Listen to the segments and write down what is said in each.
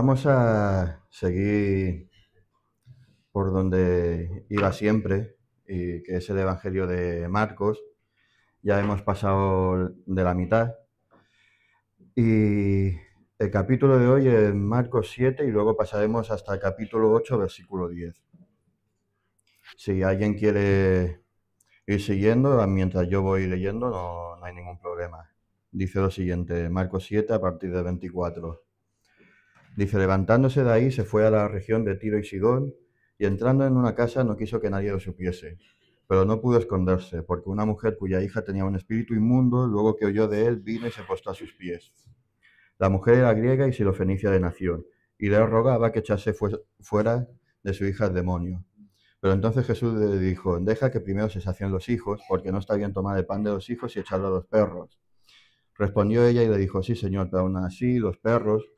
Vamos a seguir por donde iba siempre, y que es el Evangelio de Marcos. Ya hemos pasado de la mitad. Y el capítulo de hoy es Marcos 7 y luego pasaremos hasta el capítulo 8, versículo 10. Si alguien quiere ir siguiendo, mientras yo voy leyendo, no hay ningún problema. Dice lo siguiente, Marcos 7 a partir de 24. Dice, levantándose de ahí se fue a la región de Tiro y Sidón, y entrando en una casa no quiso que nadie lo supiese. Pero no pudo esconderse, porque una mujer cuya hija tenía un espíritu inmundo, luego que oyó de él, vino y se postró a sus pies. La mujer era griega y sirofenicia de nación, y le rogaba que echase fuera de su hija el demonio. Pero entonces Jesús le dijo, deja que primero se sacien los hijos, porque no está bien tomar el pan de los hijos y echarlo a los perros. Respondió ella y le dijo, sí, señor, pero aún así los perros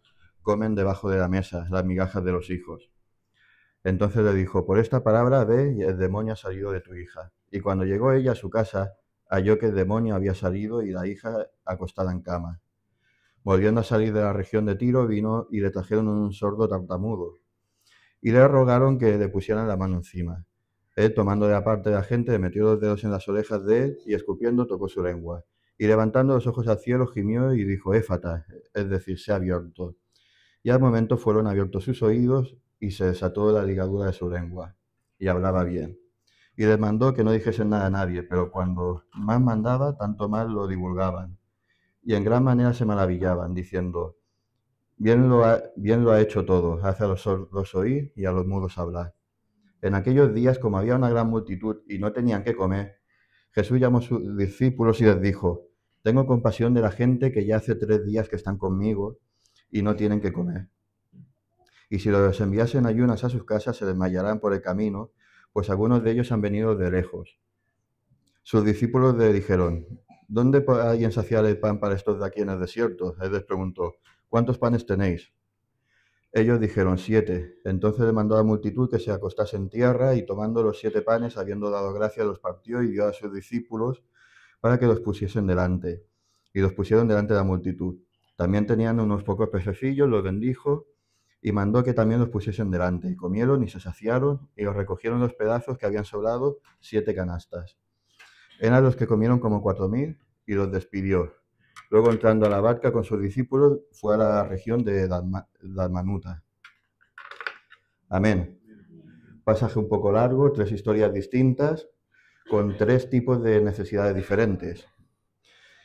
comen debajo de la mesa las migajas de los hijos. Entonces le dijo, por esta palabra ve, y el demonio ha salido de tu hija. Y cuando llegó ella a su casa, halló que el demonio había salido y la hija acostada en cama. Volviendo a salir de la región de Tiro, vino y le trajeron un sordo tartamudo. Y le rogaron que le pusieran la mano encima. Él, tomando de aparte de la gente, le metió los dedos en las orejas de él y escupiendo tocó su lengua. Y levantando los ojos al cielo, gimió y dijo, éfata, es decir, se ha abierto. Y al momento fueron abiertos sus oídos y se desató la ligadura de su lengua. Y hablaba bien. Y les mandó que no dijesen nada a nadie, pero cuando más mandaba, tanto más lo divulgaban. Y en gran manera se maravillaban, diciendo, bien lo ha hecho todo, hace a los sordos oír y a los mudos hablar. En aquellos días, como había una gran multitud y no tenían qué comer, Jesús llamó a sus discípulos y les dijo, tengo compasión de la gente que ya hace 3 días que están conmigo y no tienen qué comer. Y si los enviasen ayunas a sus casas, se desmayarán por el camino, pues algunos de ellos han venido de lejos. Sus discípulos le dijeron, ¿dónde podrá alguien saciar el pan para estos de aquí en el desierto? Él les preguntó, ¿cuántos panes tenéis? Ellos dijeron 7. Entonces le mandó a la multitud que se acostase en tierra, y tomando los 7 panes, habiendo dado gracias, los partió y dio a sus discípulos para que los pusiesen delante. Y los pusieron delante de la multitud. También tenían unos pocos pececillos, los bendijo y mandó que también los pusiesen delante. Y comieron y se saciaron, y los recogieron los pedazos que habían sobrado, 7 canastas. Eran los que comieron como 4000, y los despidió. Luego, entrando a la barca con sus discípulos, fue a la región de Dalmanuta. Amén. Pasaje un poco largo, 3 historias distintas, con 3 tipos de necesidades diferentes.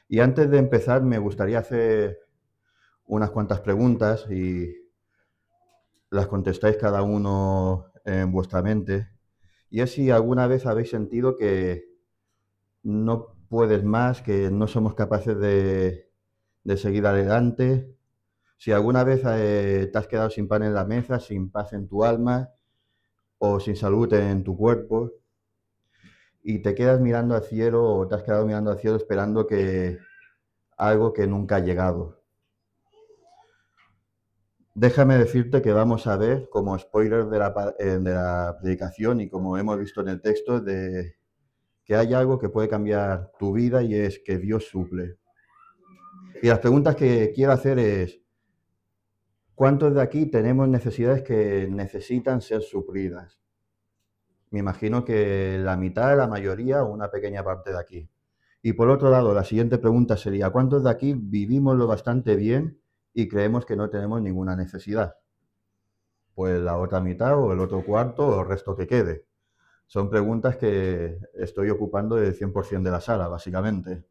Y antes de empezar, me gustaría hacer unas cuantas preguntas y las contestáis cada uno en vuestra mente. Y es si alguna vez habéis sentido que no puedes más, que no somos capaces de seguir adelante. Si alguna vez te has quedado sin pan en la mesa, sin paz en tu alma o sin salud en tu cuerpo, y te quedas mirando al cielo o te has quedado mirando al cielo esperando que algo que nunca ha llegado. Déjame decirte que vamos a ver, como spoiler de la predicación y como hemos visto en el texto, que hay algo que puede cambiar tu vida, y es que Dios suple. Y las preguntas que quiero hacer es, ¿cuántos de aquí tenemos necesidades que necesitan ser suplidas? Me imagino que la mitad, la mayoría o una pequeña parte de aquí. Y por otro lado, la siguiente pregunta sería, ¿cuántos de aquí vivimos lo bastante bien y creemos que no tenemos ninguna necesidad? Pues la otra mitad o el otro cuarto o el resto que quede. Son preguntas que estoy ocupando el 100% de la sala, básicamente.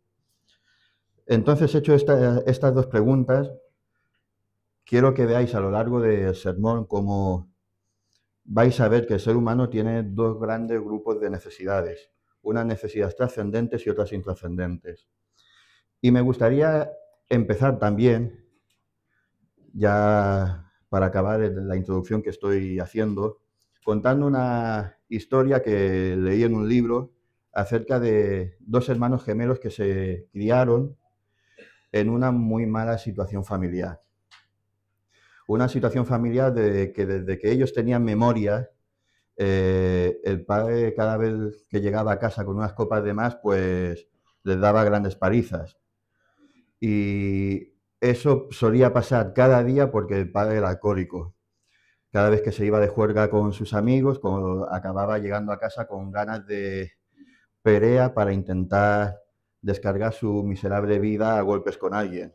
Entonces, hecho estas 2 preguntas, quiero que veáis a lo largo del sermón cómo vais a ver que el ser humano tiene 2 grandes grupos de necesidades, unas necesidades trascendentes y otras intrascendentes. Y me gustaría empezar también, ya para acabar la introducción que estoy haciendo, contando una historia que leí en un libro acerca de 2 hermanos gemelos que se criaron en una muy mala situación familiar. Una situación familiar de que desde que ellos tenían memoria, el padre, cada vez que llegaba a casa con unas copas de más, pues les daba grandes palizas. Y eso solía pasar cada día porque el padre era alcohólico. Cada vez que se iba de juerga con sus amigos, acababa llegando a casa con ganas de pelea para intentar descargar su miserable vida a golpes con alguien.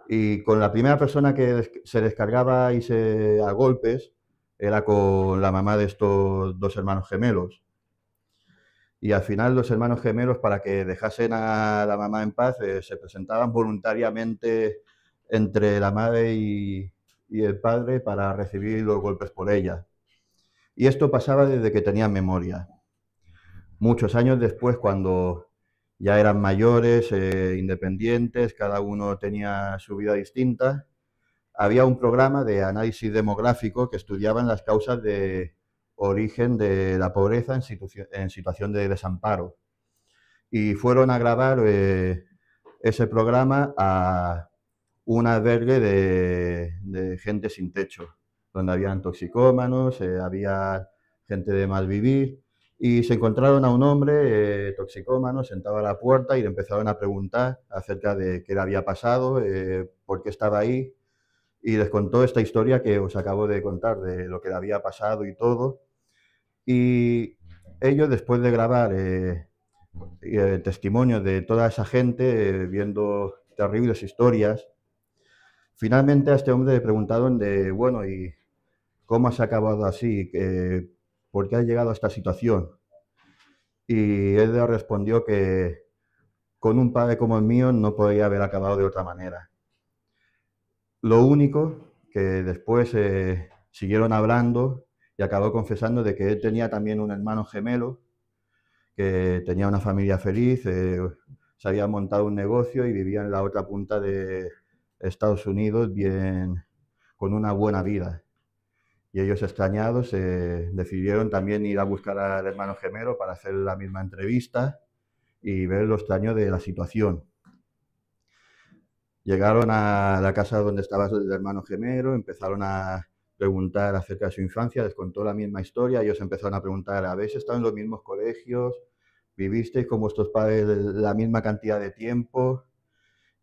Y con la primera persona que se descargaba a golpes era con la mamá de estos dos hermanos gemelos. Y al final los hermanos gemelos, para que dejasen a la mamá en paz, se presentaban voluntariamente entre la madre y el padre para recibir los golpes por ella. Y esto pasaba desde que tenían memoria. Muchos años después, cuando ya eran mayores, independientes, cada uno tenía su vida distinta, había un programa de análisis demográfico que estudiaban las causas de origen de la pobreza en situación de desamparo. Y fueron a grabar ese programa a un albergue de gente sin techo, donde habían toxicómanos, había gente de mal vivir, y se encontraron a un hombre toxicómano sentado a la puerta y le empezaron a preguntar acerca de qué le había pasado, por qué estaba ahí, y les contó esta historia que os acabo de contar, de lo que le había pasado y todo. Y ellos, después de grabar testimonios de toda esa gente, viendo terribles historias, finalmente a este hombre le preguntaron de, bueno, ¿y cómo has acabado así? ¿Por qué has llegado a esta situación? Y él le respondió que con un padre como el mío no podría haber acabado de otra manera. Lo único que después siguieron hablando y acabó confesando de que él tenía también un hermano gemelo, que tenía una familia feliz, se había montado un negocio y vivía en la otra punta de Estados Unidos bien, con una buena vida. Y ellos, extrañados, decidieron también ir a buscar al hermano gemelo para hacer la misma entrevista y ver lo extraño de la situación. Llegaron a la casa donde estaba el hermano gemelo, empezaron a preguntar acerca de su infancia, les contó la misma historia, ellos empezaron a preguntar, ¿habéis estado en los mismos colegios? ¿Vivisteis con vuestros padres la misma cantidad de tiempo?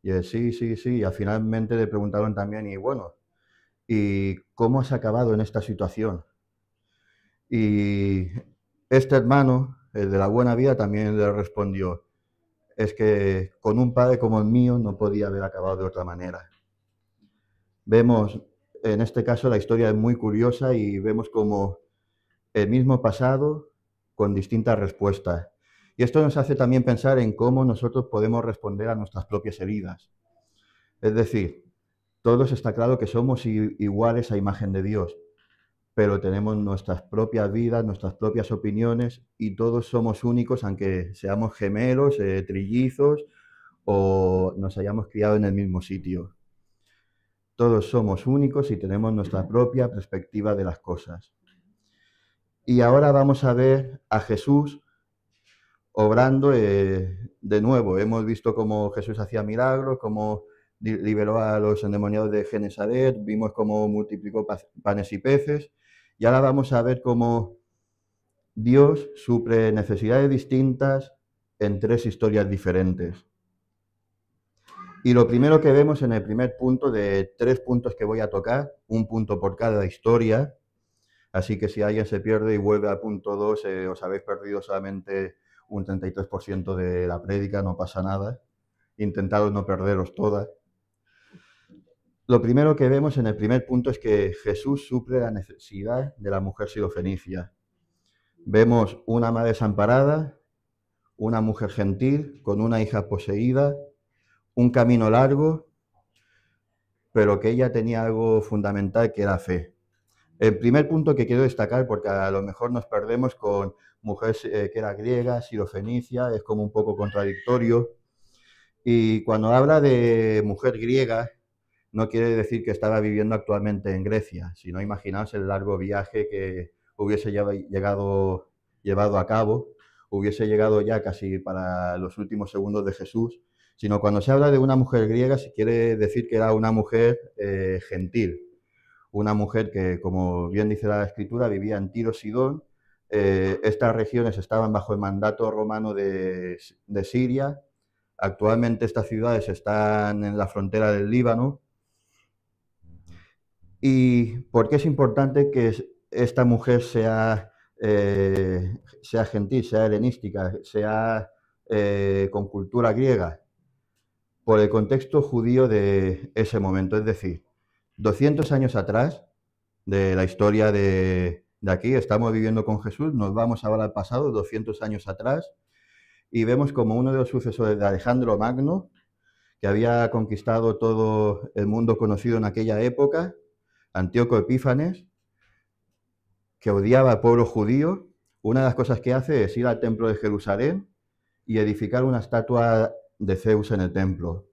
Y él, sí, sí, sí, y finalmente le preguntaron también, y bueno, ¿y cómo has acabado en esta situación? Y este hermano, el de la buena vida, también le respondió, es que con un padre como el mío no podía haber acabado de otra manera. Vemos, en este caso, la historia es muy curiosa y vemos como el mismo pasado con distintas respuestas. Y esto nos hace también pensar en cómo nosotros podemos responder a nuestras propias heridas. Es decir, todos está claro que somos iguales a imagen de Dios, pero tenemos nuestras propias vidas, nuestras propias opiniones y todos somos únicos, aunque seamos gemelos, trillizos o nos hayamos criado en el mismo sitio. Todos somos únicos y tenemos nuestra propia perspectiva de las cosas. Y ahora vamos a ver a Jesús obrando de nuevo. Hemos visto cómo Jesús hacía milagros, cómo liberó a los endemoniados de Genesaret, vimos cómo multiplicó panes y peces, y ahora vamos a ver cómo Dios suple necesidades distintas en tres historias diferentes. Y lo primero que vemos en el primer punto, de 3 puntos que voy a tocar, un punto por cada historia, así que si alguien se pierde y vuelve al punto 2, os habéis perdido solamente un 33% de la prédica, no pasa nada. Intentad no perderos todas. Lo primero que vemos en el primer punto es que Jesús suple la necesidad de la mujer sirofenicia. Vemos una madre desamparada, una mujer gentil con una hija poseída, un camino largo, pero que ella tenía algo fundamental, que era fe. El primer punto que quiero destacar, porque a lo mejor nos perdemos con mujer que era griega, sirofenicia, es como un poco contradictorio. Y cuando habla de mujer griega, no quiere decir que estaba viviendo actualmente en Grecia, sino imaginaos el largo viaje que hubiese llevado a cabo, hubiese llegado ya casi para los últimos segundos de Jesús, sino cuando se habla de una mujer griega, se quiere decir que era una mujer gentil, una mujer que, como bien dice la Escritura, vivía en Tiro, Sidón. Estas regiones estaban bajo el mandato romano de Siria, Actualmente estas ciudades están en la frontera del Líbano. ¿Y por qué es importante que esta mujer sea gentil, sea helenística, sea con cultura griega? Por el contexto judío de ese momento, es decir, 200 años atrás de la historia de aquí, estamos viviendo con Jesús, nos vamos ahora al pasado, 200 años atrás, y vemos como uno de los sucesores de Alejandro Magno, que había conquistado todo el mundo conocido en aquella época, Antíoco Epífanes, que odiaba al pueblo judío, una de las cosas que hace es ir al templo de Jerusalén y edificar una estatua de Zeus en el templo.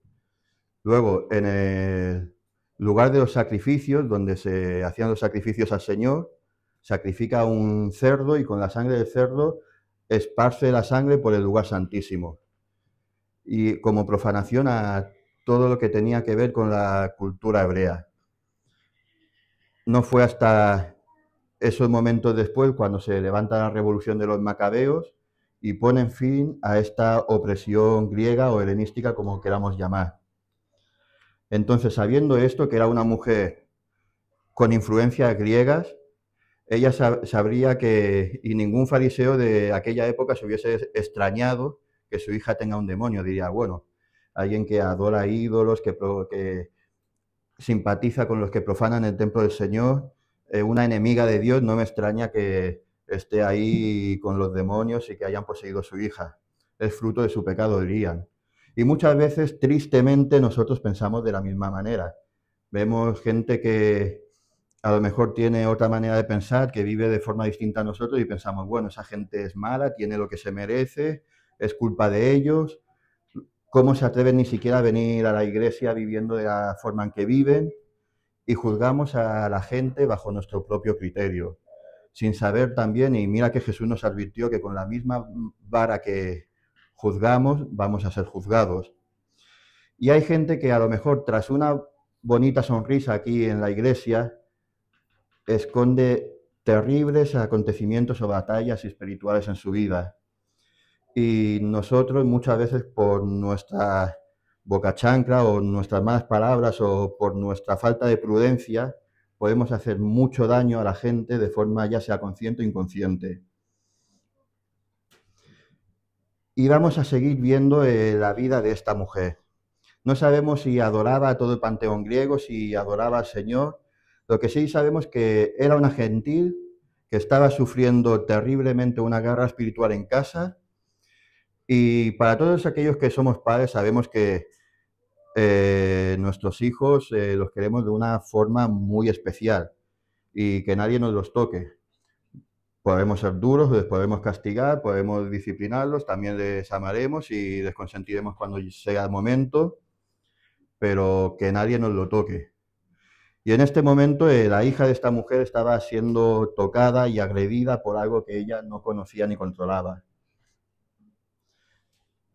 Luego, en el lugar de los sacrificios, donde se hacían los sacrificios al Señor, sacrifica un cerdo y con la sangre del cerdo esparce la sangre por el lugar santísimo. Y como profanación a todo lo que tenía que ver con la cultura hebrea. No fue hasta esos momentos después cuando se levanta la revolución de los macabeos y ponen fin a esta opresión griega o helenística, como queramos llamar. Entonces, sabiendo esto, que era una mujer con influencias griegas, ella sabría que, y ningún fariseo de aquella época se hubiese extrañado que su hija tenga un demonio. Diría, bueno, alguien que adora ídolos, que simpatiza con los que profanan el templo del Señor, una enemiga de Dios, no me extraña que esté ahí con los demonios y que hayan poseído a su hija. Es fruto de su pecado, dirían. Y muchas veces, tristemente, nosotros pensamos de la misma manera. Vemos gente que a lo mejor tiene otra manera de pensar, que vive de forma distinta a nosotros y pensamos, bueno, esa gente es mala, tiene lo que se merece, es culpa de ellos. ¿Cómo se atreven ni siquiera a venir a la iglesia viviendo de la forma en que viven? Y juzgamos a la gente bajo nuestro propio criterio, sin saber también, y mira que Jesús nos advirtió que con la misma vara que juzgamos, vamos a ser juzgados. Y hay gente que a lo mejor tras una bonita sonrisa aquí en la iglesia, esconde terribles acontecimientos o batallas espirituales en su vida. Y nosotros muchas veces por nuestra boca chancla o nuestras malas palabras o por nuestra falta de prudencia podemos hacer mucho daño a la gente de forma ya sea consciente o inconsciente. Y vamos a seguir viendo la vida de esta mujer. No sabemos si adoraba a todo el panteón griego, si adoraba al Señor. Lo que sí sabemos es que era una gentil que estaba sufriendo terriblemente una guerra espiritual en casa. Y para todos aquellos que somos padres sabemos que nuestros hijos los queremos de una forma muy especial y que nadie nos los toque. Podemos ser duros, les podemos castigar, podemos disciplinarlos, también les amaremos y les consentiremos cuando sea el momento, pero que nadie nos lo toque. Y en este momento la hija de esta mujer estaba siendo tocada y agredida por algo que ella no conocía ni controlaba.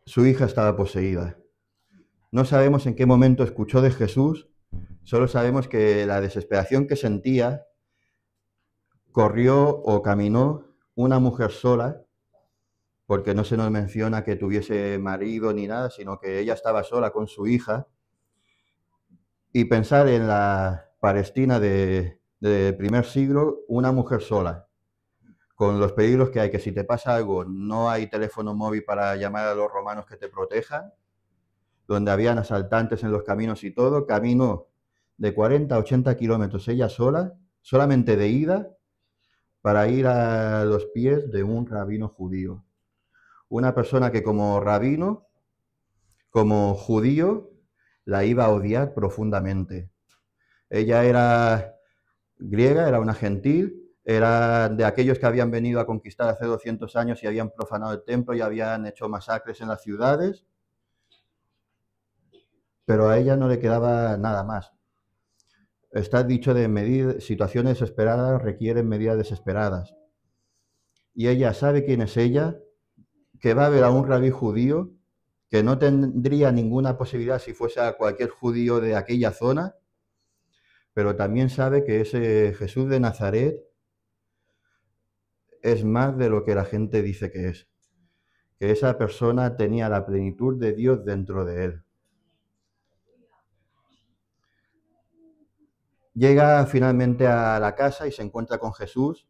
Su hija estaba poseída. No sabemos en qué momento escuchó de Jesús, solo sabemos que la desesperación que sentía corrió o caminó una mujer sola, porque no se nos menciona que tuviese marido ni nada, sino que ella estaba sola con su hija. Y pensar en la Palestina del primer siglo, una mujer sola, con los peligros que hay, que si te pasa algo no hay teléfono móvil para llamar a los romanos que te protejan, donde habían asaltantes en los caminos y todo, caminó de 40 a 80 kilómetros ella sola, solamente de ida, para ir a los pies de un rabino judío. Una persona que como rabino, como judío, la iba a odiar profundamente. Ella era griega, era una gentil, era de aquellos que habían venido a conquistar hace 200 años y habían profanado el templo y habían hecho masacres en las ciudades, pero a ella no le quedaba nada más. Está dicho de situaciones desesperadas requieren medidas desesperadas. Y ella sabe quién es ella, que va a ver a un rabí judío, que no tendría ninguna posibilidad si fuese a cualquier judío de aquella zona, pero también sabe que ese Jesús de Nazaret es más de lo que la gente dice que es. que esa persona tenía la plenitud de Dios dentro de él. Llega finalmente a la casa y se encuentra con Jesús.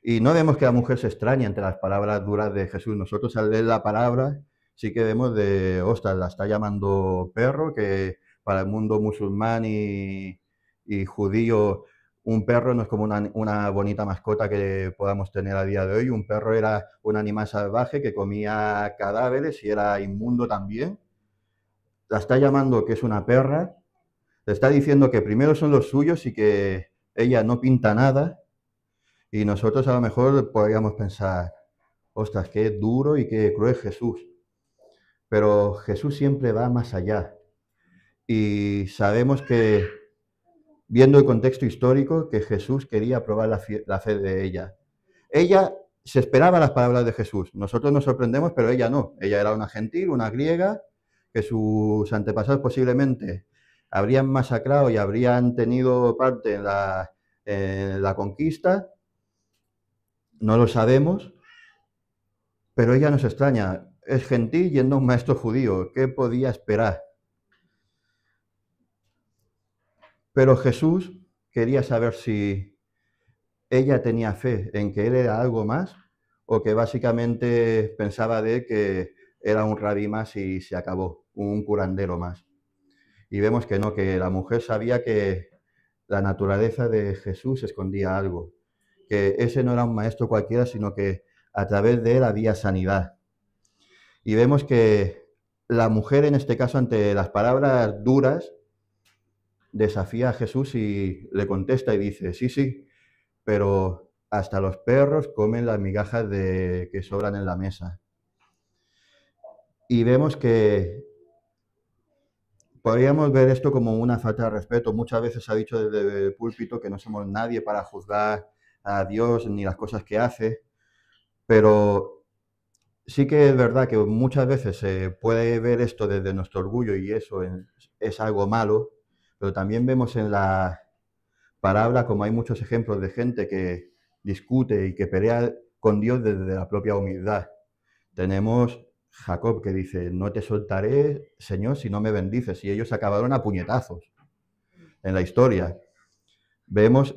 Y no vemos que la mujer se extraña entre las palabras duras de Jesús. Nosotros al leer la palabra sí que vemos de, ostras, la está llamando perro, que para el mundo musulmán y judío un perro no es como una bonita mascota que podamos tener a día de hoy. Un perro era un animal salvaje que comía cadáveres y era inmundo también. La está llamando que es una perra. Le está diciendo que primero son los suyos y que ella no pinta nada. Y nosotros a lo mejor podríamos pensar, ostras, qué duro y qué cruel Jesús. Pero Jesús siempre va más allá. Y sabemos que, viendo el contexto histórico, que Jesús quería probar la fe de ella. Ella se esperaba las palabras de Jesús. Nosotros nos sorprendemos, pero ella no. Ella era una gentil, una griega, que sus antepasados posiblemente habrían masacrado y habrían tenido parte en la conquista. No lo sabemos, pero ella nos extraña. Es gentil yendo a un maestro judío. ¿Qué podía esperar? Pero Jesús quería saber si ella tenía fe en que él era algo más o que básicamente pensaba de él que era un rabí más y se acabó, un curandero más. Y vemos que no, que la mujer sabía que la naturaleza de Jesús escondía algo, que ese no era un maestro cualquiera, sino que a través de él había sanidad. Y vemos que la mujer, en este caso, ante las palabras duras, desafía a Jesús y le contesta y dice, sí, sí, pero hasta los perros comen las migajas que sobran en la mesa. Y vemos que podríamos ver esto como una falta de respeto. Muchas veces se ha dicho desde el púlpito que no somos nadie para juzgar a Dios ni las cosas que hace, pero sí que es verdad que muchas veces se puede ver esto desde nuestro orgullo y eso es algo malo, pero también vemos en la parábola como hay muchos ejemplos de gente que discute y que pelea con Dios desde la propia humildad. Tenemos Jacob que dice, no te soltaré, Señor, si no me bendices, y ellos acabaron a puñetazos en la historia. Vemos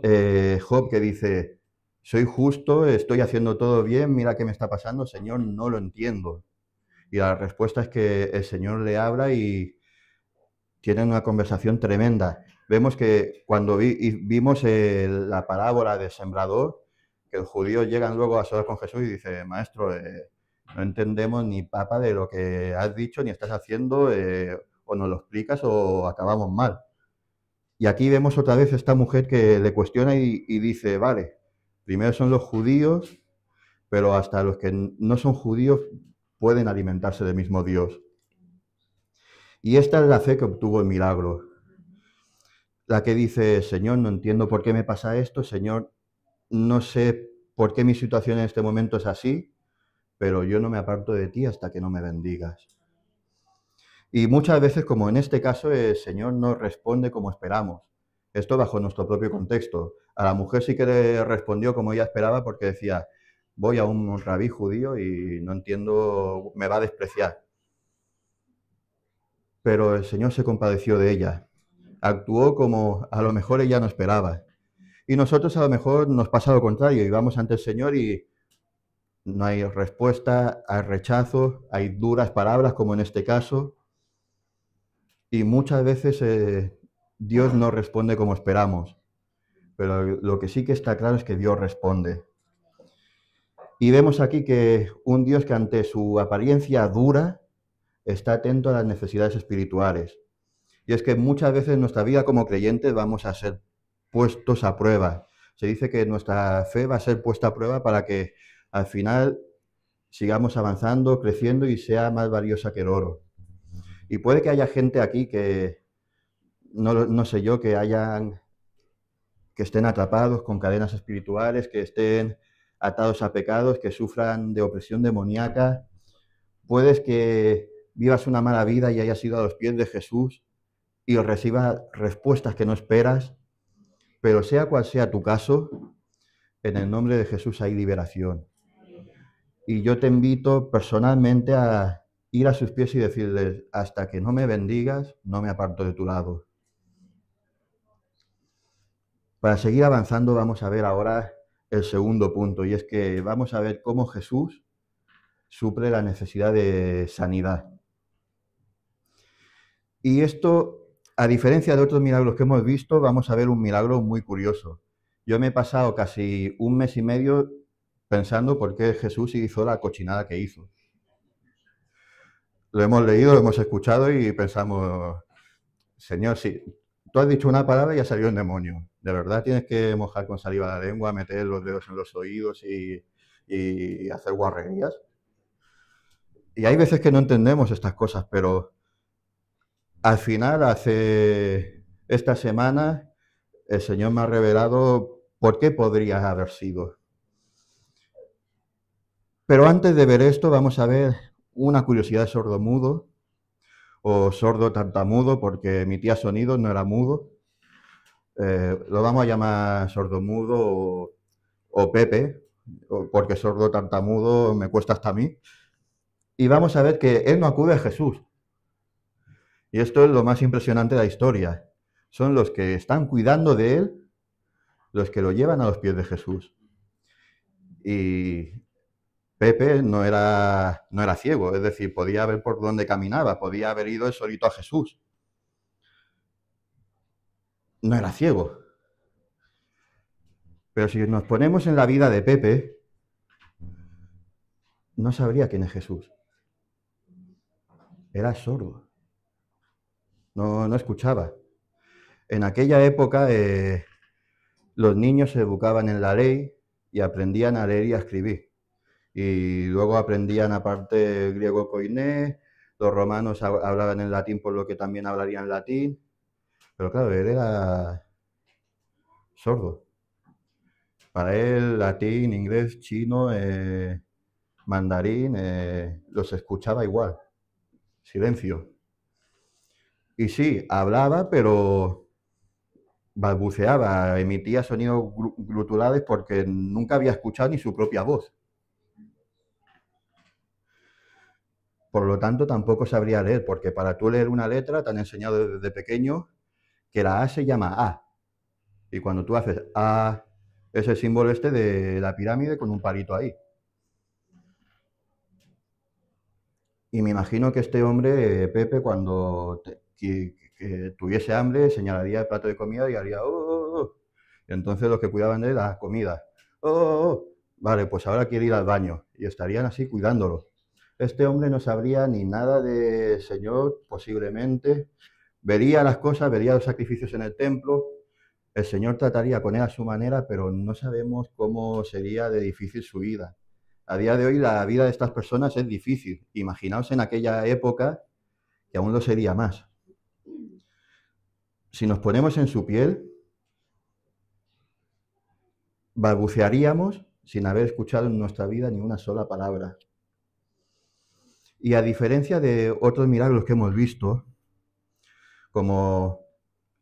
Job que dice, soy justo, estoy haciendo todo bien, mira qué me está pasando, Señor, no lo entiendo. Y la respuesta es que el Señor le habla y tienen una conversación tremenda. Vemos que cuando vimos la parábola del sembrador, que los judíos llegan luego a solas con Jesús y dicen, maestro, no entendemos ni papa de lo que has dicho ni estás haciendo, o nos lo explicas o acabamos mal. Y aquí vemos otra vez esta mujer que le cuestiona y dice, vale, primero son los judíos, pero hasta los que no son judíos pueden alimentarse del mismo Dios. Y esta es la fe que obtuvo el milagro. La que dice, Señor, no entiendo por qué me pasa esto, Señor, no sé por qué mi situación en este momento es así, pero yo no me aparto de ti hasta que no me bendigas. Y muchas veces, como en este caso, el Señor no responde como esperamos. Esto bajo nuestro propio contexto. A la mujer sí que le respondió como ella esperaba porque decía, voy a un rabí judío y no entiendo, me va a despreciar. Pero el Señor se compadeció de ella. Actuó como a lo mejor ella no esperaba. Y nosotros a lo mejor nos pasa lo contrario y vamos ante el Señor y no hay respuesta, hay rechazo, hay duras palabras como en este caso. Y muchas veces Dios no responde como esperamos. Pero lo que sí que está claro es que Dios responde. Y vemos aquí que un Dios que ante su apariencia dura está atento a las necesidades espirituales. Y es que muchas veces en nuestra vida como creyentes vamos a ser puestos a prueba. Se dice que nuestra fe va a ser puesta a prueba para que al final sigamos avanzando, creciendo y sea más valiosa que el oro. Y puede que haya gente aquí que, no sé yo, que estén atrapados con cadenas espirituales, que estén atados a pecados, que sufran de opresión demoníaca. Puedes que vivas una mala vida y hayas ido a los pies de Jesús y recibas respuestas que no esperas, pero sea cual sea tu caso, en el nombre de Jesús hay liberación. Y yo te invito personalmente a ir a sus pies y decirles, hasta que no me bendigas, no me aparto de tu lado. Para seguir avanzando, vamos a ver ahora el segundo punto, y es que vamos a ver cómo Jesús suple la necesidad de sanidad. Y esto, a diferencia de otros milagros que hemos visto, vamos a ver un milagro muy curioso. Yo me he pasado casi un mes y medio pensando por qué Jesús hizo la cochinada que hizo. Lo hemos leído, lo hemos escuchado y pensamos, Señor, sí, tú has dicho una palabra y ha salido un demonio. ¿De verdad tienes que mojar con saliva la lengua, meter los dedos en los oídos y hacer guarrerías? Y hay veces que no entendemos estas cosas, pero al final, hace esta semana, el Señor me ha revelado por qué podría haber sido. Pero antes de ver esto, vamos a ver una curiosidad de sordomudo o sordo tartamudo, porque mi tía Sonido no era mudo. Lo vamos a llamar sordomudo o Pepe, porque sordo tartamudo me cuesta hasta a mí. Y vamos a ver que él no acude a Jesús. Y esto es lo más impresionante de la historia. Son los que están cuidando de él, los que lo llevan a los pies de Jesús. Y Pepe no era ciego, es decir, podía ver por dónde caminaba, podía haber ido él solito a Jesús. No era ciego. Pero si nos ponemos en la vida de Pepe, no sabría quién es Jesús. Era sordo. No escuchaba. En aquella época los niños se educaban en la ley y aprendían a leer y a escribir. Y luego aprendían aparte griego koiné, los romanos hablaban en latín por lo que también hablarían latín, pero claro, él era sordo. Para él latín, inglés, chino, mandarín, los escuchaba igual, silencio. Y sí, hablaba, pero balbuceaba, emitía sonidos guturales porque nunca había escuchado ni su propia voz. Por lo tanto, tampoco sabría leer, porque para tú leer una letra te han enseñado desde pequeño que la A se llama A. Y cuando tú haces A, es el símbolo este de la pirámide con un palito ahí. Y me imagino que este hombre, Pepe, cuando que tuviese hambre, señalaría el plato de comida y haría ¡oh, oh, oh! Y entonces los que cuidaban de la comida, ¡oh, oh, oh! Vale, pues ahora quiere ir al baño. Y estarían así cuidándolo. Este hombre no sabría ni nada de Señor, posiblemente. Vería las cosas, vería los sacrificios en el templo. El Señor trataría con él a su manera, pero no sabemos cómo sería de difícil su vida. A día de hoy la vida de estas personas es difícil. Imaginaos en aquella época que aún lo sería más. Si nos ponemos en su piel, balbucearíamos sin haber escuchado en nuestra vida ni una sola palabra. Y a diferencia de otros milagros que hemos visto, como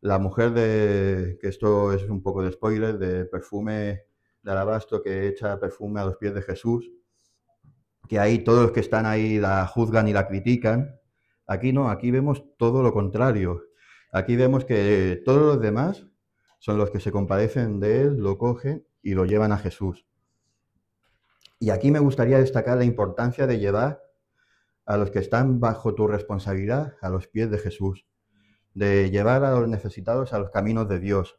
la mujer que esto es un poco de spoiler, de perfume de alabastro que echa perfume a los pies de Jesús, que ahí todos los que están ahí la juzgan y la critican. Aquí no, aquí vemos todo lo contrario. Aquí vemos que todos los demás son los que se compadecen de él, lo cogen y lo llevan a Jesús. Y aquí me gustaría destacar la importancia de llevar a los que están bajo tu responsabilidad a los pies de Jesús, de llevar a los necesitados a los caminos de Dios.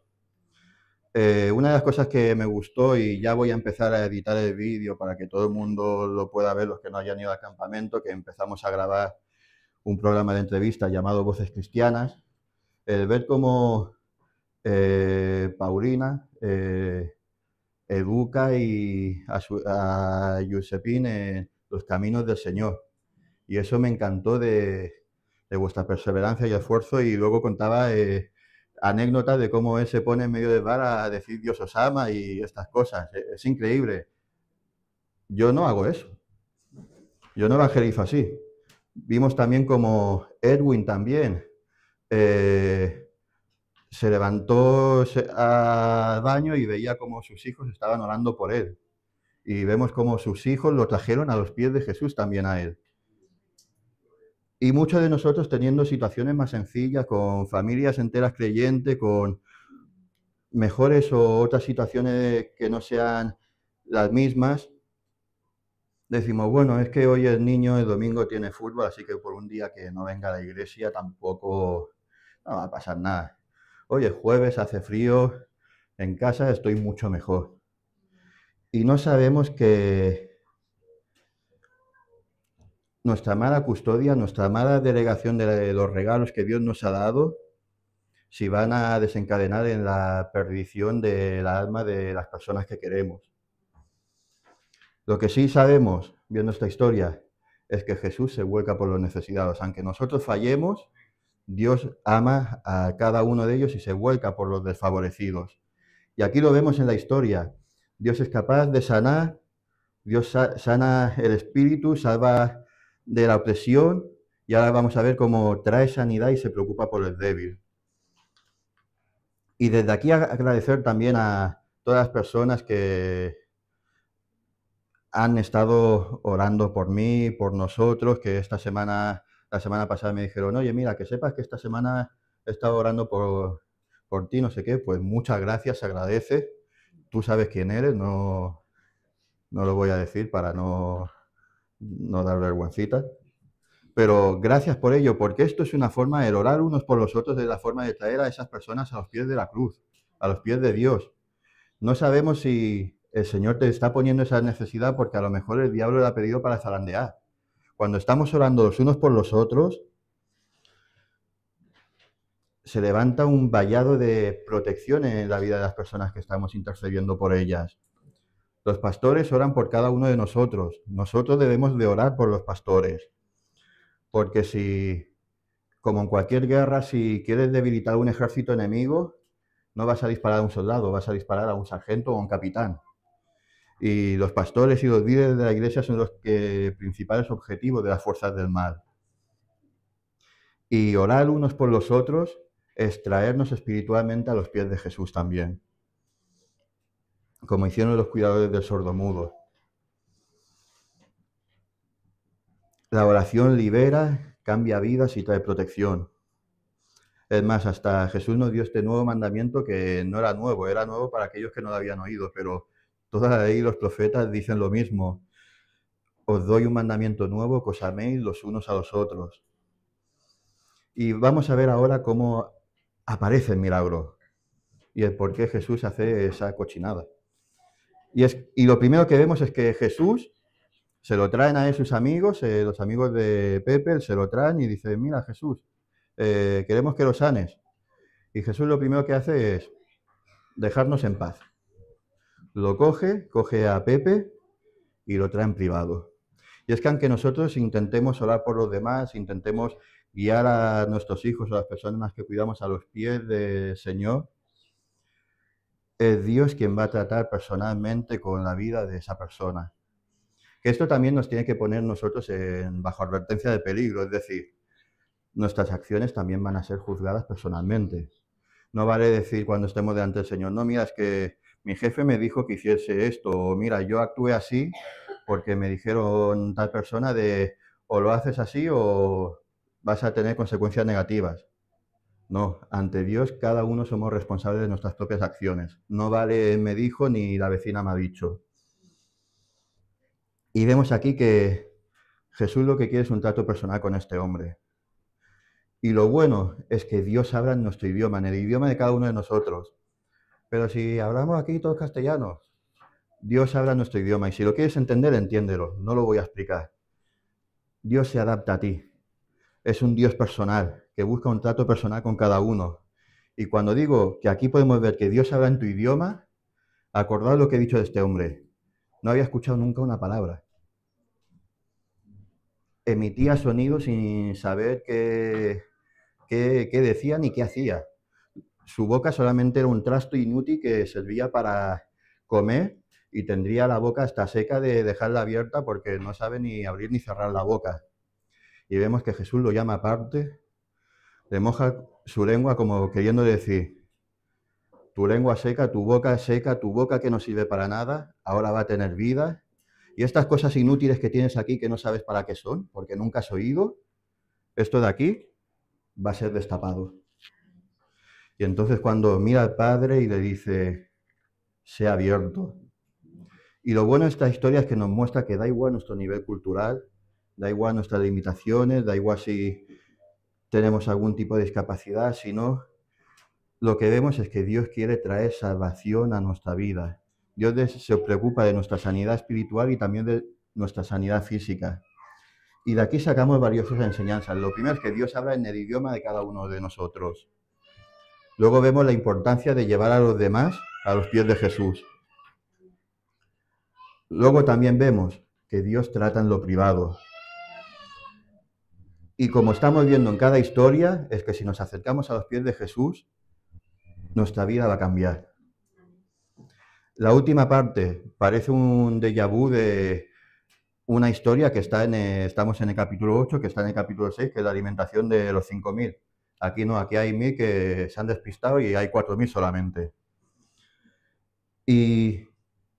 Una de las cosas que me gustó, y ya voy a empezar a editar el vídeo para que todo el mundo lo pueda ver, los que no hayan ido al campamento, que empezamos a grabar un programa de entrevistas llamado Voces Cristianas, el ver cómo Paulina educa a Giuseppine en los caminos del Señor. Y eso me encantó de vuestra perseverancia y esfuerzo, y luego contaba anécdotas de cómo él se pone en medio del bar a decir Dios os ama y estas cosas. Es increíble. Yo no hago eso. Yo no evangelizo así. Vimos también como Edwin también se levantó al baño y veía como sus hijos estaban orando por él. Y vemos cómo sus hijos lo trajeron a los pies de Jesús también a él. Y muchos de nosotros teniendo situaciones más sencillas, con familias enteras creyentes, con mejores o otras situaciones que no sean las mismas, decimos, bueno, es que hoy el niño el domingo tiene fútbol, así que por un día que no venga a la iglesia tampoco no va a pasar nada. Hoy es jueves, hace frío, en casa estoy mucho mejor. Y no sabemos que nuestra mala custodia, nuestra mala delegación de los regalos que Dios nos ha dado, si van a desencadenar en la perdición del alma de las personas que queremos. Lo que sí sabemos, viendo esta historia, es que Jesús se vuelca por los necesitados. Aunque nosotros fallemos, Dios ama a cada uno de ellos y se vuelca por los desfavorecidos. Y aquí lo vemos en la historia. Dios es capaz de sanar, Dios sana el espíritu, salva de la opresión, y ahora vamos a ver cómo trae sanidad y se preocupa por el débil. Y desde aquí agradecer también a todas las personas que han estado orando por mí, por nosotros, que la semana pasada me dijeron, oye, mira, que sepas que esta semana he estado orando por ti, no sé qué, pues muchas gracias, se agradece. Tú sabes quién eres, no lo voy a decir para no dar vergüencita. Pero gracias por ello, porque esto es una forma, el orar unos por los otros, es la forma de traer a esas personas a los pies de la cruz, a los pies de Dios. No sabemos si el Señor te está poniendo esa necesidad porque a lo mejor el diablo le ha pedido para zarandear. Cuando estamos orando los unos por los otros, se levanta un vallado de protección en la vida de las personas que estamos intercediendo por ellas. Los pastores oran por cada uno de nosotros. Nosotros debemos de orar por los pastores. Porque si, como en cualquier guerra, si quieres debilitar un ejército enemigo, no vas a disparar a un soldado, vas a disparar a un sargento o a un capitán. Y los pastores y los líderes de la iglesia son los principales objetivos de las fuerzas del mal. Y orar unos por los otros es traernos espiritualmente a los pies de Jesús también, como hicieron los cuidadores del sordomudo. La oración libera, cambia vidas y trae protección. Es más, hasta Jesús nos dio este nuevo mandamiento que no era nuevo para aquellos que no lo habían oído, pero toda la ley y los profetas dicen lo mismo. Os doy un mandamiento nuevo, que os améis los unos a los otros. Y vamos a ver ahora cómo aparece el milagro y el por qué Jesús hace esa cochinada. Y lo primero que vemos es que Jesús se lo traen a él sus amigos, los amigos de Pepe, se lo traen y dice, mira Jesús, queremos que lo sanes. Y Jesús lo primero que hace es dejarnos en paz. Lo coge a Pepe y lo trae en privado. Y es que aunque nosotros intentemos orar por los demás, intentemos guiar a nuestros hijos o a las personas que cuidamos a los pies del Señor, es Dios quien va a tratar personalmente con la vida de esa persona. Que esto también nos tiene que poner nosotros bajo advertencia de peligro, es decir, nuestras acciones también van a ser juzgadas personalmente. No vale decir cuando estemos delante del Señor, no, mira, es que mi jefe me dijo que hiciese esto, o mira, yo actué así porque me dijeron tal persona de o lo haces así o vas a tener consecuencias negativas. No, ante Dios cada uno somos responsables de nuestras propias acciones. No vale me dijo ni la vecina me ha dicho. Y vemos aquí que Jesús lo que quiere es un trato personal con este hombre. Y lo bueno es que Dios habla en nuestro idioma, en el idioma de cada uno de nosotros. Pero si hablamos aquí todos castellanos, Dios habla en nuestro idioma. Y si lo quieres entender, entiéndelo. No lo voy a explicar. Dios se adapta a ti. Es un Dios personal, que busca un trato personal con cada uno. Y cuando digo que aquí podemos ver que Dios habla en tu idioma, acordad lo que he dicho de este hombre. No había escuchado nunca una palabra. Emitía sonidos sin saber qué decía ni qué hacía. Su boca solamente era un trasto inútil que servía para comer y tendría la boca hasta seca de dejarla abierta porque no sabe ni abrir ni cerrar la boca. Y vemos que Jesús lo llama aparte, le moja su lengua como queriendo decir, tu lengua seca, tu boca que no sirve para nada, ahora va a tener vida. Y estas cosas inútiles que tienes aquí que no sabes para qué son, porque nunca has oído, esto de aquí va a ser destapado. Y entonces cuando mira al Padre y le dice, se ha abierto. Y lo bueno de esta historia es que nos muestra que da igual nuestro nivel cultural, da igual nuestras limitaciones, da igual si tenemos algún tipo de discapacidad, sino lo que vemos es que Dios quiere traer salvación a nuestra vida. Dios se preocupa de nuestra sanidad espiritual y también de nuestra sanidad física. Y de aquí sacamos valiosas enseñanzas. Lo primero es que Dios habla en el idioma de cada uno de nosotros. Luego vemos la importancia de llevar a los demás a los pies de Jesús. Luego también vemos que Dios trata en lo privado. Y como estamos viendo en cada historia, es que si nos acercamos a los pies de Jesús, nuestra vida va a cambiar. La última parte parece un déjà vu de una historia que estamos en el capítulo 8, que está en el capítulo 6, que es la alimentación de los 5.000. Aquí no, aquí hay 1.000 que se han despistado y hay 4.000 solamente. Y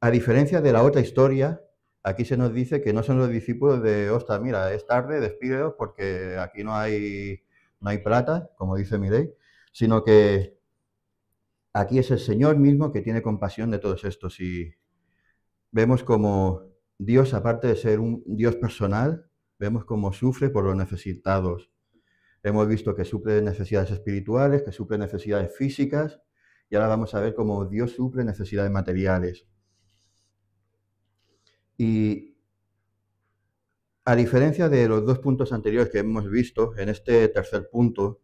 a diferencia de la otra historia, aquí se nos dice que no son los discípulos de, ostras, mira, es tarde, despídeos porque aquí no hay plata, como dice Milei, sino que aquí es el Señor mismo que tiene compasión de todos estos. Y vemos como Dios, aparte de ser un Dios personal, vemos cómo sufre por los necesitados. Hemos visto que suple necesidades espirituales, que suple necesidades físicas, y ahora vamos a ver cómo Dios suple necesidades materiales. Y a diferencia de los dos puntos anteriores que hemos visto, en este tercer punto,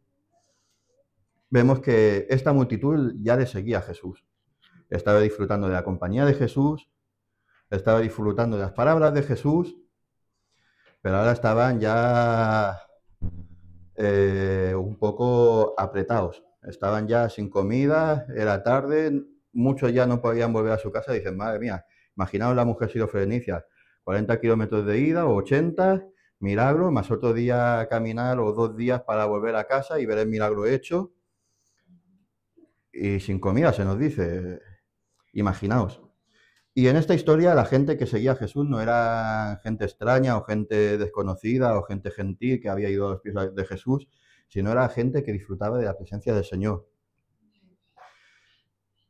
vemos que esta multitud ya le seguía a Jesús. Estaba disfrutando de la compañía de Jesús, estaba disfrutando de las palabras de Jesús, pero ahora estaban ya un poco apretados. Estaban ya sin comida, era tarde, muchos ya no podían volver a su casa. Dicen, madre mía, imaginaos la mujer sirofenicia, 40 kilómetros de ida o 80, milagro, más otro día caminar o 2 días para volver a casa y ver el milagro hecho. Y sin comida, se nos dice, imaginaos. Y en esta historia la gente que seguía a Jesús no era gente extraña o gente desconocida o gente gentil que había ido a los pies de Jesús, sino era gente que disfrutaba de la presencia del Señor.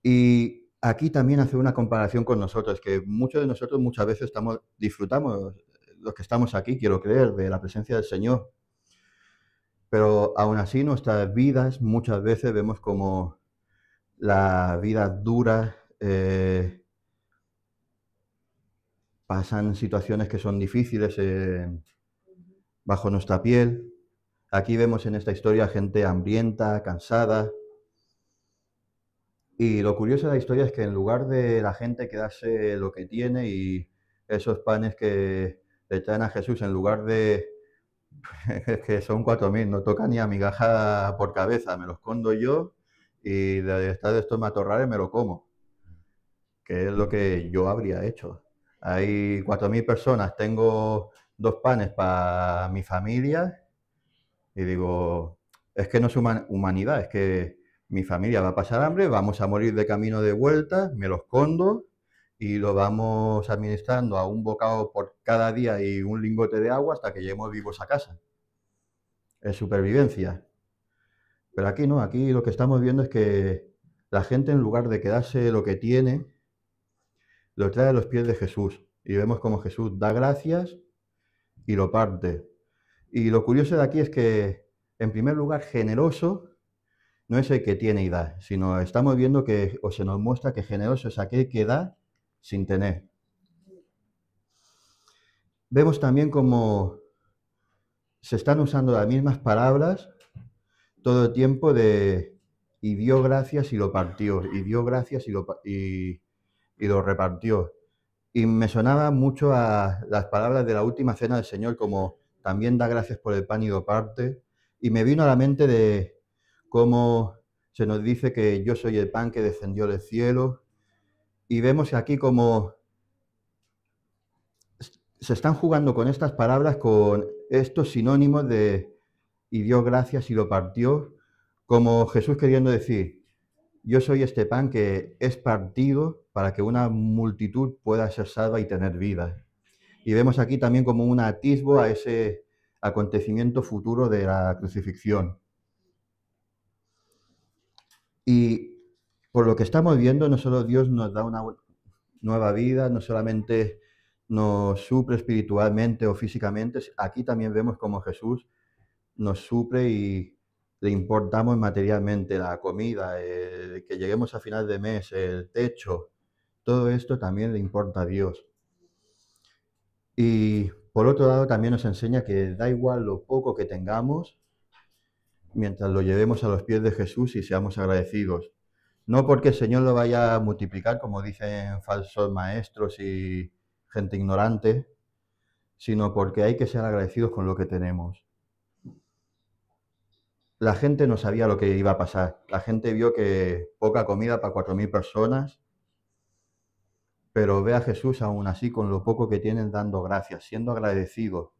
Y aquí también hace una comparación con nosotros, que muchos de nosotros muchas veces disfrutamos, los que estamos aquí, quiero creer, de la presencia del Señor. Pero aún así nuestras vidas muchas veces vemos como la vida dura, pasan situaciones que son difíciles bajo nuestra piel. Aquí vemos en esta historia gente hambrienta, cansada. Y lo curioso de la historia es que en lugar de la gente quedarse lo que tiene y esos panes que le traen a Jesús, en lugar de que son 4.000, no toca ni a migaja por cabeza, me los escondo yo y de estar de estos matorrales me lo como, que es lo que yo habría hecho. Hay 4.000 personas, tengo 2 panes para mi familia y digo, es que no es humanidad, es que mi familia va a pasar hambre, vamos a morir de camino de vuelta, me lo escondo y lo vamos administrando a un bocado por cada día y un lingote de agua hasta que lleguemos vivos a casa. Es supervivencia. Pero aquí no, aquí lo que estamos viendo es que la gente, en lugar de quedarse lo que tiene, lo trae a los pies de Jesús. Y vemos como Jesús da gracias y lo parte. Y lo curioso de aquí es que, en primer lugar, generoso no es el que tiene y da, sino estamos viendo que, o se nos muestra que generoso es aquel que da sin tener. Vemos también cómo se están usando las mismas palabras todo el tiempo de y dio gracias y lo partió, y dio gracias y lo repartió. Y me sonaba mucho a las palabras de la última cena del Señor, como también da gracias por el pan y lo parte. Y me vino a la mente de cómo se nos dice que yo soy el pan que descendió del cielo. Y vemos aquí como se están jugando con estas palabras, con estos sinónimos de y dio gracias y lo partió, como Jesús queriendo decir, yo soy este pan que es partido para que una multitud pueda ser salva y tener vida. Y vemos aquí también como un atisbo a ese acontecimiento futuro de la crucifixión. Y por lo que estamos viendo, no solo Dios nos da una nueva vida, no solamente nos suple espiritualmente o físicamente, aquí también vemos como Jesús nos suple y le importamos materialmente la comida, que lleguemos a final de mes, el techo, todo esto también le importa a Dios. Y por otro lado también nos enseña que da igual lo poco que tengamos, mientras lo llevemos a los pies de Jesús y seamos agradecidos. No porque el Señor lo vaya a multiplicar, como dicen falsos maestros y gente ignorante, sino porque hay que ser agradecidos con lo que tenemos. La gente no sabía lo que iba a pasar. La gente vio que poca comida para 4.000 personas, pero ve a Jesús aún así con lo poco que tienen dando gracias, siendo agradecido.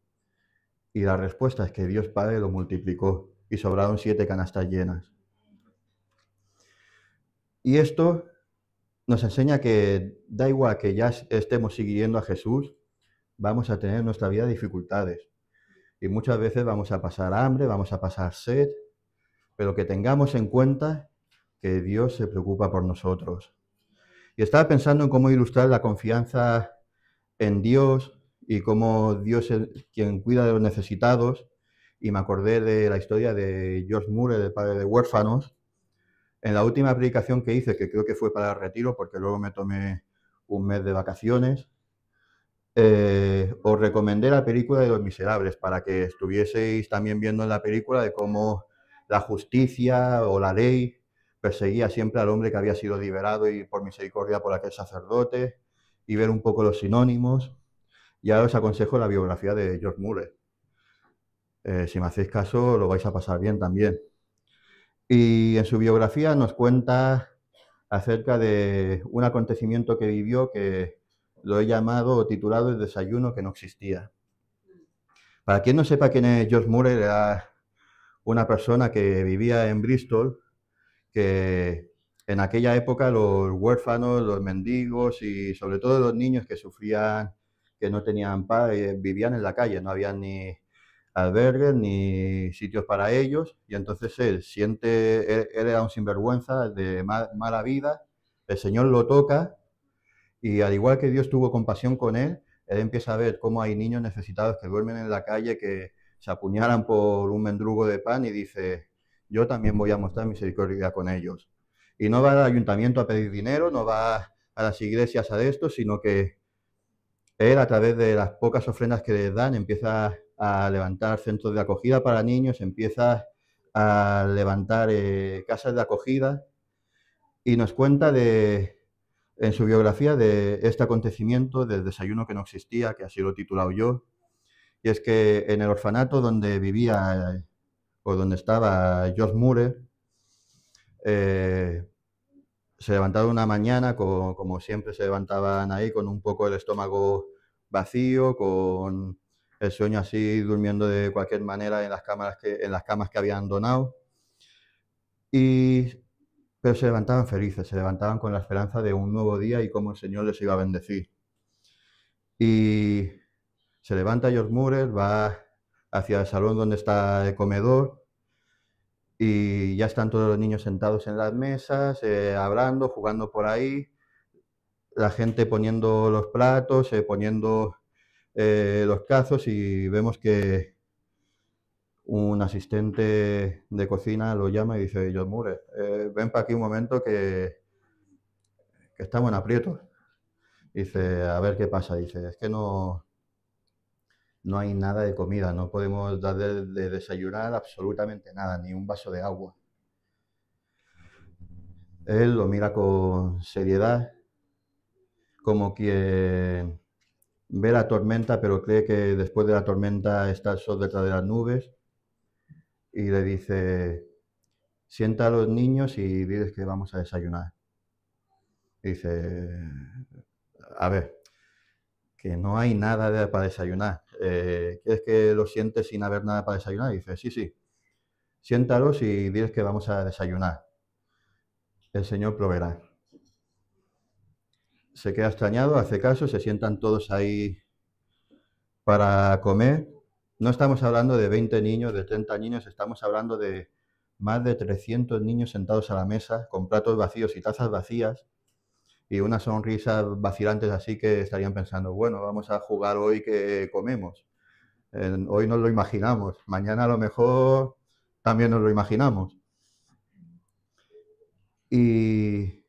Y la respuesta es que Dios Padre lo multiplicó y sobraron 7 canastas llenas. Y esto nos enseña que da igual que ya estemos siguiendo a Jesús, vamos a tener en nuestra vida dificultades. Y muchas veces vamos a pasar hambre, vamos a pasar sed, pero que tengamos en cuenta que Dios se preocupa por nosotros. Y estaba pensando en cómo ilustrar la confianza en Dios y cómo Dios es quien cuida de los necesitados. Y me acordé de la historia de George Moore, del padre de huérfanos. En la última predicación que hice, que creo que fue para el retiro, porque luego me tomé un mes de vacaciones, os recomendé la película de Los Miserables para que estuvieseis también viendo en la película de cómo la justicia o la ley perseguía siempre al hombre que había sido liberado y por misericordia por aquel sacerdote, y ver un poco los sinónimos. Ya os aconsejo la biografía de George Moore. Si me hacéis caso, lo vais a pasar bien también. Y en su biografía nos cuenta acerca de un acontecimiento que vivió que lo he llamado o titulado El desayuno que no existía. Para quien no sepa quién es George Moore, era una persona que vivía en Bristol, que en aquella época los huérfanos, los mendigos y sobre todo los niños que sufrían, que no tenían padre, vivían en la calle, no había ni albergues ni sitios para ellos, y entonces él era un sinvergüenza de mala vida, el Señor lo toca y al igual que Dios tuvo compasión con él empieza a ver cómo hay niños necesitados que duermen en la calle, que se apuñalan por un mendrugo de pan y dice, yo también voy a mostrar misericordia con ellos. Y no va al ayuntamiento a pedir dinero, no va a las iglesias a esto, sino que él a través de las pocas ofrendas que le dan empieza a levantar centros de acogida para niños, empieza a levantar casas de acogida y nos cuenta en su biografía de este acontecimiento del desayuno que no existía, que así lo he titulado yo, y es que en el orfanato donde vivía o donde estaba George Moore, eh, se levantaron una mañana, como siempre se levantaban ahí, con un poco el estómago vacío, con el sueño así, durmiendo de cualquier manera en las camas que habían donado, pero se levantaban felices, se levantaban con la esperanza de un nuevo día y cómo el Señor les iba a bendecir. Y se levanta George Moore, va hacia el salón donde está el comedor y ya están todos los niños sentados en las mesas, hablando, jugando por ahí, la gente poniendo los platos, poniendo los cazos y vemos que un asistente de cocina lo llama y dice, George Moore, ven para aquí un momento que estamos en aprietos. Dice, a ver qué pasa. Dice, es que no hay nada de comida, no podemos dar de desayunar absolutamente nada, ni un vaso de agua. Él lo mira con seriedad, como quien ve la tormenta, pero cree que después de la tormenta está el sol detrás de las nubes, y le dice, sienta a los niños y diles que vamos a desayunar. Dice, a ver, que no hay nada para desayunar. ¿Quieres que lo sientes sin haber nada para desayunar? Dice, sí, sí, siéntalos y diles que vamos a desayunar. el Señor proveerá. Se queda extrañado, hace caso, se sientan todos ahí para comer. No estamos hablando de 20 niños, de 30 niños, estamos hablando de más de 300 niños sentados a la mesa con platos vacíos y tazas vacías y unas sonrisas vacilantes así que estarían pensando, bueno, vamos a jugar hoy que comemos. Hoy nos lo imaginamos, mañana a lo mejor también nos lo imaginamos. Y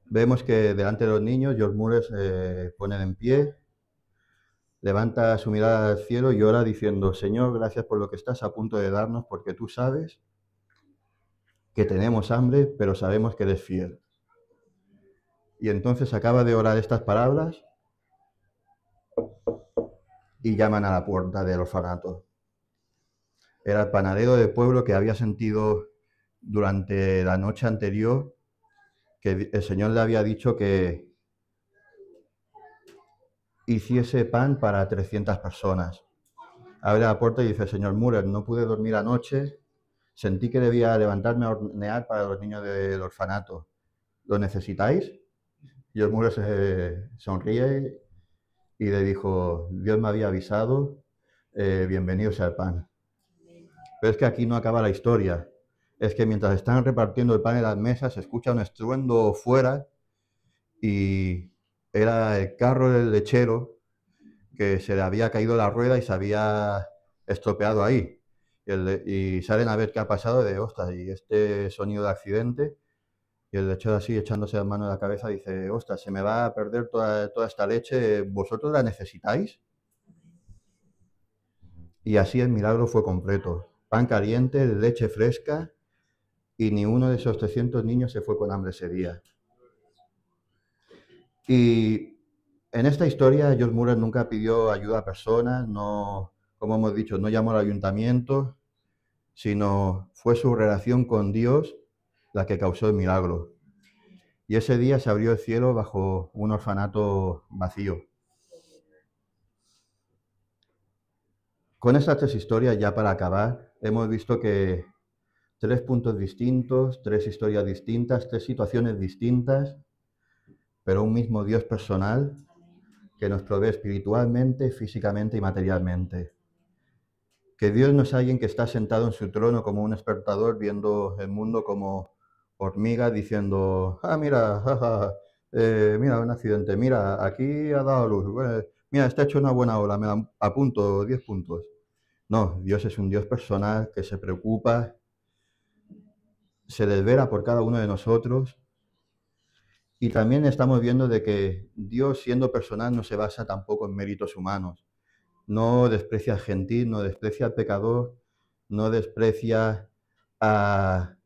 vemos que delante de los niños George Muller se pone en pie, levanta su mirada al cielo y ora diciendo, Señor, gracias por lo que estás a punto de darnos, porque tú sabes que tenemos hambre, pero sabemos que eres fiel. Y entonces acaba de orar estas palabras y llaman a la puerta del orfanato. Era el panadero del pueblo que había sentido durante la noche anterior que el Señor le había dicho que hiciese pan para 300 personas. Abre la puerta y dice, Señor Muller, no pude dormir anoche, sentí que debía levantarme a hornear para los niños del orfanato. ¿Lo necesitáis? Y el Muller se sonríe y le dijo, Dios me había avisado, bienvenido sea el pan. Pero es que aquí no acaba la historia. Es que mientras están repartiendo el pan en las mesas, se escucha un estruendo fuera y era el carro del lechero que se le había caído la rueda y se había estropeado ahí. Y salen a ver qué ha pasado de, ostras, y este sonido de accidente. Y el lechero así, echándose las manos a la cabeza, dice, ostras, se me va a perder toda esta leche, ¿vosotros la necesitáis? Y así el milagro fue completo. Pan caliente, leche fresca, y ni uno de esos 300 niños se fue con hambre ese día. Y en esta historia, George Muller nunca pidió ayuda a personas, no, como hemos dicho, no llamó al ayuntamiento, sino fue su relación con Dios la que causó el milagro. Y ese día se abrió el cielo bajo un orfanato vacío. Con estas tres historias, ya para acabar, hemos visto que 3 puntos distintos, 3 historias distintas, 3 situaciones distintas, pero un mismo Dios personal que nos provee espiritualmente, físicamente y materialmente. Que Dios no es alguien que está sentado en su trono como un espectador viendo el mundo como hormiga diciendo, mira, jaja, mira, un accidente, mira, aquí ha dado luz, mira, está hecho una buena ola, me apunto 10 puntos. No, Dios es un Dios personal que se preocupa, se desvela por cada uno de nosotros. Y también estamos viendo de que Dios, siendo personal, no se basa tampoco en méritos humanos. No desprecia al gentil, no desprecia al pecador, no desprecia al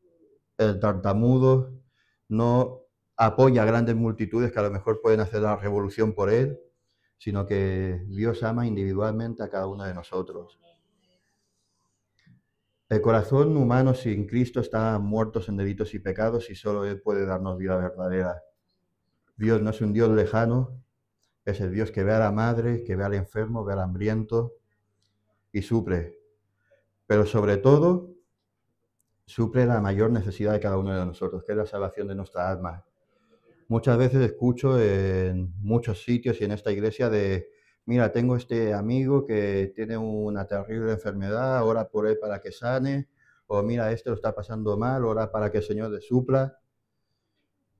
tartamudo, no apoya a grandes multitudes que a lo mejor pueden hacer la revolución por él, sino que Dios ama individualmente a cada uno de nosotros. El corazón humano sin Cristo está muerto en delitos y pecados y solo Él puede darnos vida verdadera. Dios no es un Dios lejano, es el Dios que ve a la madre, que ve al enfermo, ve al hambriento y suple. Pero sobre todo, suple la mayor necesidad de cada uno de nosotros, que es la salvación de nuestra alma. Muchas veces escucho en muchos sitios y en esta iglesia de, mira, tengo este amigo que tiene una terrible enfermedad, ora por él para que sane, o mira, este lo está pasando mal, ora para que el Señor le supla.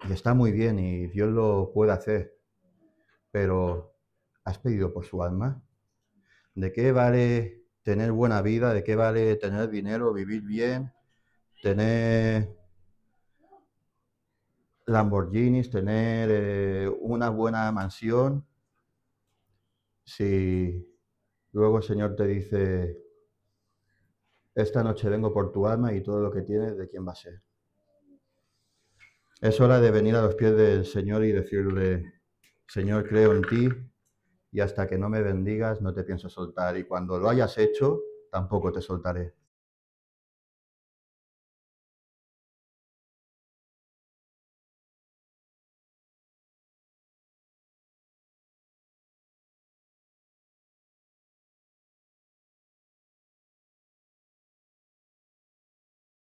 Y está muy bien y Dios lo puede hacer, pero ¿has pedido por su alma? ¿De qué vale tener buena vida? ¿De qué vale tener dinero, vivir bien, tener Lamborghinis, tener una buena mansión? Si luego el Señor te dice, esta noche vengo por tu alma y todo lo que tienes, ¿de quién va a ser? Es hora de venir a los pies del Señor y decirle, Señor, creo en ti y hasta que no me bendigas no te pienso soltar. Y cuando lo hayas hecho, tampoco te soltaré.